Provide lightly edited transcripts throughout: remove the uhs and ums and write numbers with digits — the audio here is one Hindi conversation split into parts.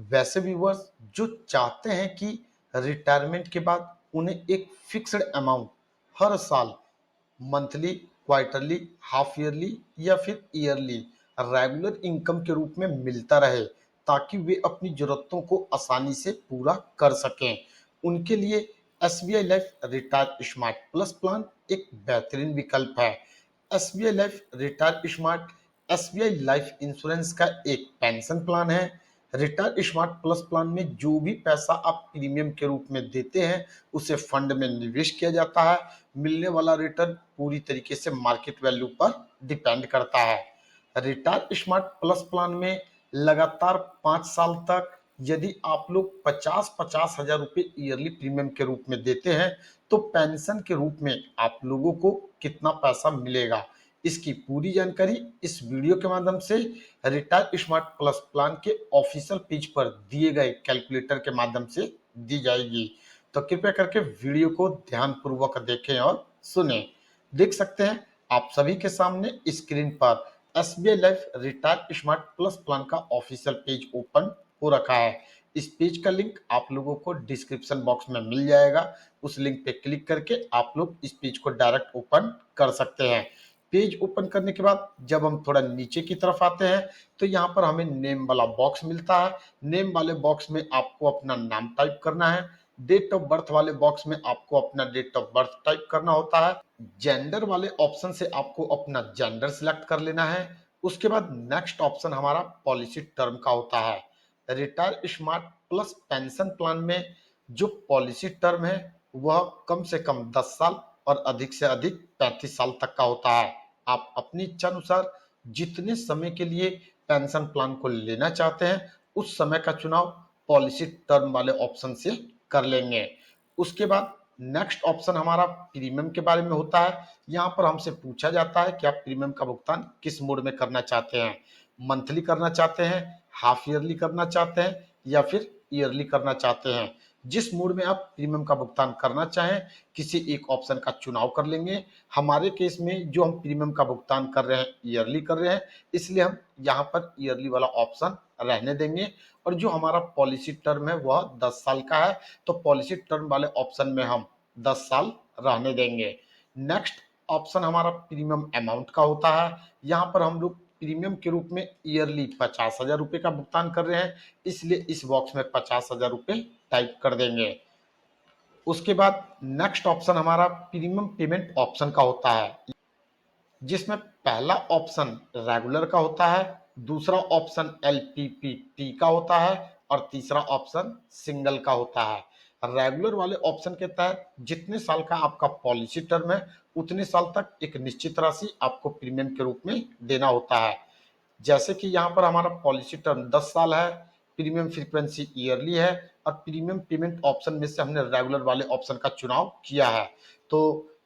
वैसे व्यूअर्स जो चाहते हैं कि रिटायरमेंट के बाद उन्हें एक फिक्स्ड अमाउंट हर साल मंथली, क्वार्टरली, हाफ ईयरली या फिर ईयरली रेगुलर इनकम के रूप में मिलता रहे ताकि वे अपनी जरूरतों को आसानी से पूरा कर सकें। उनके लिए SBI life retire smart plus plan एक बेहतरीन विकल्प है। SBI life retire smart SBI life insurance का एक पेंशन प्लान है। रिटायर स्मार्ट प्लस प्लान में जो भी पैसा आप प्रीमियम के रूप में देते हैं उसे फंड में निवेश किया जाता है। मिलने वाला रिटर्न पूरी तरीके से मार्केट वैल्यू पर डिपेंड करता है। रिटायर स्मार्ट प्लस प्लान में लगातार 5 साल तक यदि आप लोग 50-50 हजार रुपए ईयरली प्रीमियम के रूप में देते हैं तो पेंशन के रूप में आप लोगों को कितना पैसा मिलेगा, इसकी पूरी जानकारी इस वीडियो के माध्यम से रिटायर स्मार्ट प्लस प्लान के ऑफिशियल पेज पर दिए गए कैलकुलेटर के माध्यम से दी जाएगी। तो कृपया करके वीडियो को ध्यानपूर्वक देखें और सुने। देख सकते हैं आप सभी के सामने स्क्रीन पर SBI life retire smart plus plan का ऑफिशियल पेज ओपन हो रखा है। इस पेज का लिंक आप लोगों को डिस्क्रिप्शन बॉक्स में मिल जाएगा। उस लिंक पे क्लिक करके आप लोग इस पेज को डायरेक्ट ओपन कर सकते हैं। पेज ओपन करने के बाद जब हम थोड़ा नीचे की तरफ आते हैं तो यहाँ पर हमें नेम वाला बॉक्स मिलता है। नेम वाले बॉक्स में आपको अपना नाम टाइप करना है। डेट ऑफ बर्थ वाले बॉक्स में आपको अपना डेट ऑफ बर्थ टाइप करना होता है। जेंडर वाले ऑप्शन से आपको अपना जेंडर सिलेक्ट कर लेना है। उसके बाद नेक्स्ट ऑप्शन हमारा पॉलिसी टर्म का होता है। Retire smart plus pension plan में जो पॉलिसी टर्म है वह कम से कम 10 साल और अधिक से अधिक 35 साल तक का होता है। आप अपनी इच्छा अनुसार जितने समय के लिए पेंशन प्लान को लेना चाहते हैं उस समय का चुनाव पॉलिसी टर्म वाले ऑप्शन से कर लेंगे। उसके बाद नेक्स्ट ऑप्शन हमारा प्रीमियम के बारे में होता है। यहाँ पर हमसे पूछा जाता है कि आप प्रीमियम का भुगतान किस मोड में करना चाहते हैं, मंथली करना चाहते हैं, हाफ ईयरली करना चाहते हैं या फिर ईयरली करना चाहते हैं। जिस मोड में आप प्रीमियम का भुगतान करना चाहें किसी एक ऑप्शन का चुनाव कर लेंगे। हमारे केस में जो हम प्रीमियम का भुगतान कर रहे हैं ईयरली कर रहे हैं, इसलिए हम यहाँ पर ईयरली वाला ऑप्शन रहने देंगे। और जो हमारा पॉलिसी टर्म है वह 10 साल का है तो पॉलिसी टर्म वाले ऑप्शन में हम 10 साल रहने देंगे। नेक्स्ट ऑप्शन हमारा प्रीमियम अमाउंट का होता है। यहाँ पर हम लोग प्रीमियम के रूप में ईयरली 50,000 रुपए का भुगतान कर रहे हैं, इसलिए इस बॉक्स में 50,000 रुपए टाइप कर देंगे। उसके बाद नेक्स्ट ऑप्शन हमारा प्रीमियम पेमेंट ऑप्शन का होता है, जिसमें पहला ऑप्शन रेगुलर का होता है, दूसरा ऑप्शन एलपीपीटी का होता है और तीसरा ऑप्शन सिंगल का होता है। रेगुलर वाले ऑप्शन के तहत जितने साल का आपका पॉलिसी टर्म है उतने साल तक एक निश्चित राशि आपको प्रीमियम के रूप में देना होता है। जैसे कि यहाँ पर हमारा पॉलिसी टर्म 10 साल है, प्रीमियम फ्रीक्वेंसी ईयरली है और प्रीमियम पेमेंट ऑप्शन में से हमने रेगुलर वाले ऑप्शन का चुनाव किया है। तो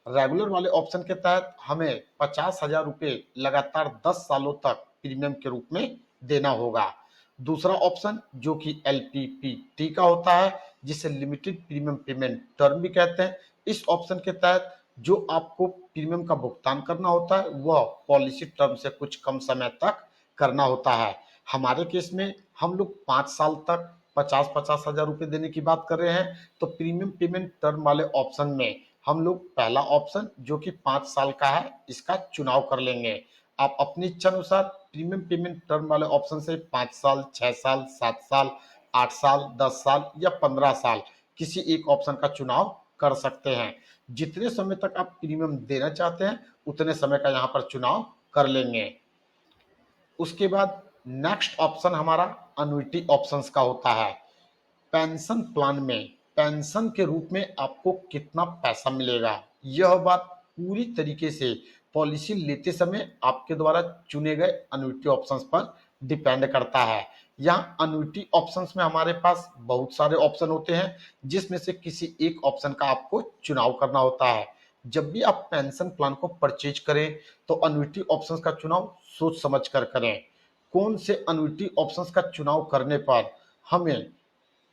रेगुलर वाले ऑप्शन के तहत हमें 50,000 रुपए लगातार 10 सालों तक प्रीमियम के रूप में देना होगा। दूसरा ऑप्शन जो कि एलपीपीटी का होता है, जिसे लिमिटेड प्रीमियम पेमेंट टर्म भी कहते हैं, इस ऑप्शन के तहत जो आपको प्रीमियम का भुगतान करना होता है वह पॉलिसी टर्म से कुछ कम समय तक करना होता है। हमारे केस में हम लोग 5 साल तक 50-50 हजार रुपए देने की बात कर रहे हैं तो प्रीमियम पेमेंट टर्म वाले ऑप्शन में हम लोग पहला ऑप्शन जो कि 5 साल का है इसका चुनाव कर लेंगे। आप अपनी इच्छा अनुसार प्रीमियम पेमेंट टर्म वाले ऑप्शन से 5 साल, 6 साल, 7 साल, 8 साल, 10 साल या 15 साल किसी एक ऑप्शन का चुनाव कर सकते हैं। जितने समय तक आप प्रीमियम देना चाहते हैं उतने समय का यहाँ पर चुनाव कर लेंगे। उसके बाद नेक्स्ट ऑप्शन हमारा अनुइटी ऑप्शंस का होता है। पेंशन प्लान में पेंशन के रूप में आपको कितना पैसा मिलेगा, यह बात पूरी तरीके से पॉलिसी लेते समय आपके द्वारा चुने गए अनुइटी ऑप्शंस पर डिपेंड करता है। यहाँ अनुइटी ऑप्शंस में हमारे पास बहुत सारे ऑप्शन होते हैं, जिसमें से किसी एक ऑप्शन का आपको चुनाव करना होता है। जब भी आप पेंशन प्लान को परचेज करें तो अनुइटी ऑप्शंस का चुनाव सोच समझ कर करें। कौन से अनुइटी ऑप्शंस का चुनाव करने पर हमें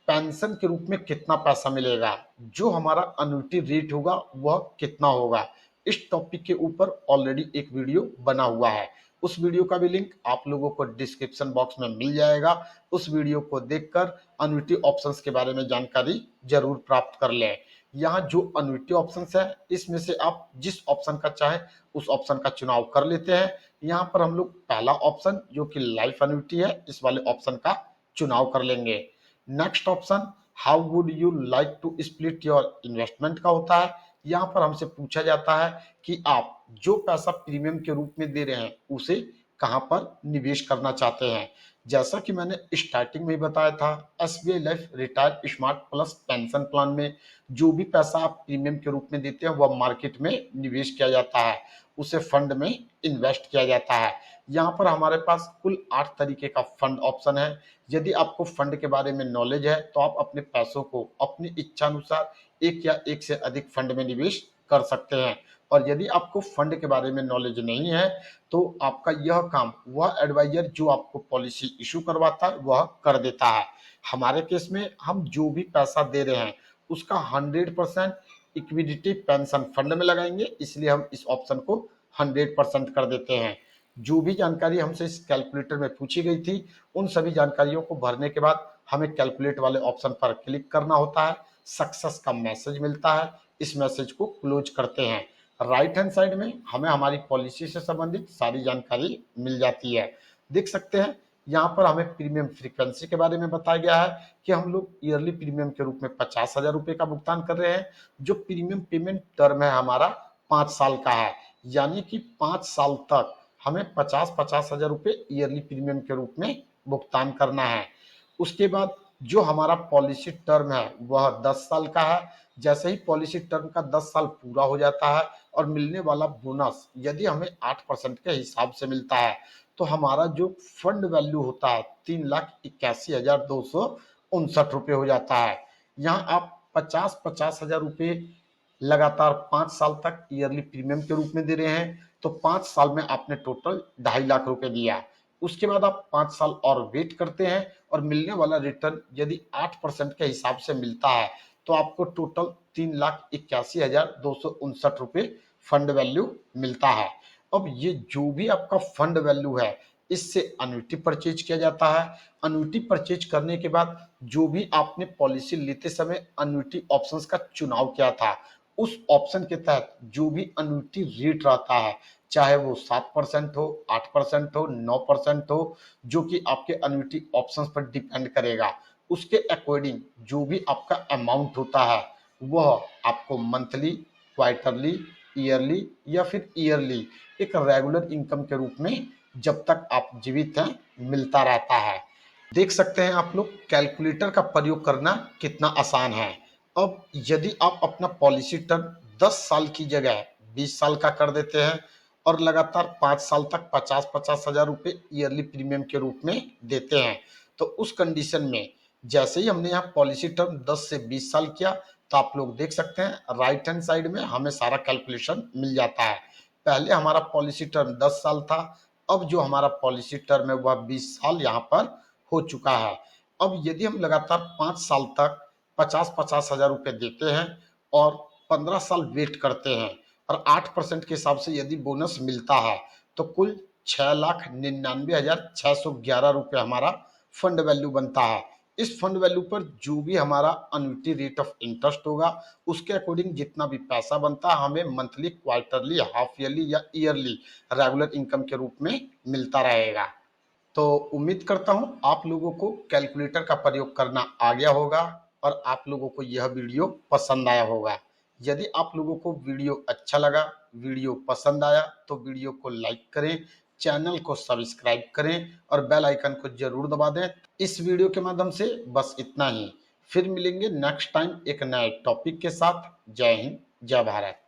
पेंशन के रूप में कितना पैसा मिलेगा, जो हमारा अनुइटी रेट होगा वह कितना होगा, इस टॉपिक के ऊपर ऑलरेडी एक वीडियो बना हुआ है, उस वीडियो का भी लिंक आप लोगों को डिस्क्रिप्शन बॉक्स में मिल जाएगा। उस वीडियो को देखकर अन्युटी ऑप्शंस के बारे में जानकारी जरूर प्राप्त कर लें। यहाँ जो अन्युटी ऑप्शंस है इसमें से आप जिस ऑप्शन का चाहे उस ऑप्शन का चुनाव कर लेते हैं। यहाँ पर हम लोग पहला ऑप्शन जो कि लाइफ अन्युटी है इस वाले ऑप्शन का चुनाव कर लेंगे। Next option how would you like to split your investment का होता है। यहाँ पर हमसे पूछा जाता है कि आप जो पैसा प्रीमियम के रूप में दे रहे हैं उसे कहां पर निवेश करना चाहते हैं। जैसा कि मैंने स्टार्टिंग में ही बताया था, SBI life retire smart plus pension plan में जो भी पैसा आप प्रीमियम के रूप में देते हैं वह मार्केट में निवेश किया जाता है, उसे फंड में इन्वेस्ट किया जाता है। यहाँ पर हमारे पास कुल 8 तरीके का फंड ऑप्शन है। यदि आपको फंड के बारे में नॉलेज है तो आप अपने पैसों को अपनी इच्छा अनुसार एक या एक से अधिक फंड में निवेश कर सकते हैं। और यदि आपको फंड के बारे में नॉलेज नहीं है तो आपका यह काम वह एडवाइजर जो आपको पॉलिसी इशू करवाता है वह कर देता है। हमारे केस में हम जो भी पैसा दे रहे हैं उसका 100% इक्विटी पेंशन फंड में लगाएंगे, इसलिए हम इस ऑप्शन को 100% कर देते हैं। जो भी जानकारी हमसे इस कैलकुलेटर में पूछी गई थी उन सभी जानकारियों को भरने के बाद हमें कैलकुलेट वाले ऑप्शन पर क्लिक करना होता है। सक्सेस का मैसेज मिलता है, इस मैसेज को क्लोज करते हैं। राइट हैंड साइड में हमें हमारी पॉलिसी से संबंधित सारी जानकारी मिल जाती है। देख सकते हैं यहाँ पर हमें प्रीमियम फ्रीक्वेंसी के बारे में बताया गया है कि हम लोग ईयरली प्रीमियम के रूप में 50,000 रुपए का भुगतान कर रहे हैं। जो प्रीमियम पेमेंट टर्म है हमारा 5 साल का है, यानी कि 5 साल तक हमें 50,000 रुपए ईयरली प्रीमियम के रूप में भुगतान करना है। उसके बाद जो हमारा पॉलिसी टर्म है वह 10 साल का है। जैसे ही पॉलिसी टर्म का 10 साल पूरा हो जाता है और मिलने वाला बोनस यदि हमें 8% के हिसाब से मिलता है तो हमारा जो फंड वैल्यू होता है 3,81,259 रुपये हो जाता है। यहाँ आप 50,000 रुपये लगातार 5 साल तक ईयरली प्रीमियम के रूप में दे रहे हैं तो 5 साल में आपने टोटल 2.5 लाख रुपए दिया। उसके बाद आप 5 साल और वेट करते हैं और मिलने वाला रिटर्न यदि 8% के हिसाब से मिलता है तो आपको टोटल 3,81,259 रुपये फंड वैल्यू मिलता है। अब ये जो भी आपका फंड वैल्यू है इससे अन्युटी परचेज किया जाता है। अन्युटी परचेज करने के बाद जो भी आपने पॉलिसी लेते समय अन्युटी ऑप्शंस का चुनाव किया था उस ऑप्शन के तहत जो भी अन्युटी रेट रहता है, चाहे वो 7% हो, 8% हो, 9% हो, जो कि आपके अन्युटी ऑप्शंस पर डिपेंड करेगा। उसके अकॉर्डिंग जो भी आपका अमाउंट होता है वह आपको मंथली, क्वार्टरली, ईयरली या फिर ईयरली एक रेगुलर इनकम के रूप में जब तक आप जीवित हैं मिलता रहता है। देख सकते हैं आप लोग कैलकुलेटर का प्रयोग करना कितना आसान है। अब यदि आप अपना पॉलिसी टर्म 10 साल की जगह 20 साल का कर देते हैं और लगातार 5 साल तक 50,000 हजार रुपये ईयरली प्रीमियम के रूप में देते हैं तो उस कंडीशन में जैसे ही हमने यहाँ पॉलिसी टर्म 10 से 20 साल किया तो आप लोग देख सकते हैं राइट हैंड साइड में हमें सारा कैलकुलेशन मिल जाता है। पहले हमारा पॉलिसी टर्म 10 साल था, अब जो हमारा पॉलिसी टर्म है वह 20 साल यहाँ पर हो चुका है। अब यदि हम लगातार 5 साल तक 50,000 हजार रुपये देते हैं और 15 साल वेट करते हैं और 8% के हिसाब से यदि बोनस मिलता है तो कुल 6,99,611 रुपये हमारा फंड वैल्यू बनता है। इस फंड वैल्यू पर जो भी हमारा अन्युटी रेट ऑफ इंटरेस्ट होगा उसके अकॉर्डिंग जितना भी पैसा बनता है हमें मंथली, क्वार्टरली, हाफ ईयरली या ईयरली रेगुलर इनकम के रूप में मिलता रहेगा। तो उम्मीद करता हूं आप लोगों को कैलकुलेटर का प्रयोग करना आ गया होगा और आप लोगों को यह वीडियो पसंद आया होगा। यदि आप लोगों को वीडियो अच्छा लगा, वीडियो पसंद आया तो वीडियो को लाइक करें, चैनल को सब्सक्राइब करें और बेल आइकन को जरूर दबा दें। इस वीडियो के माध्यम से बस इतना ही। फिर मिलेंगे नेक्स्ट टाइम एक नए टॉपिक के साथ। जय हिंद, जय भारत।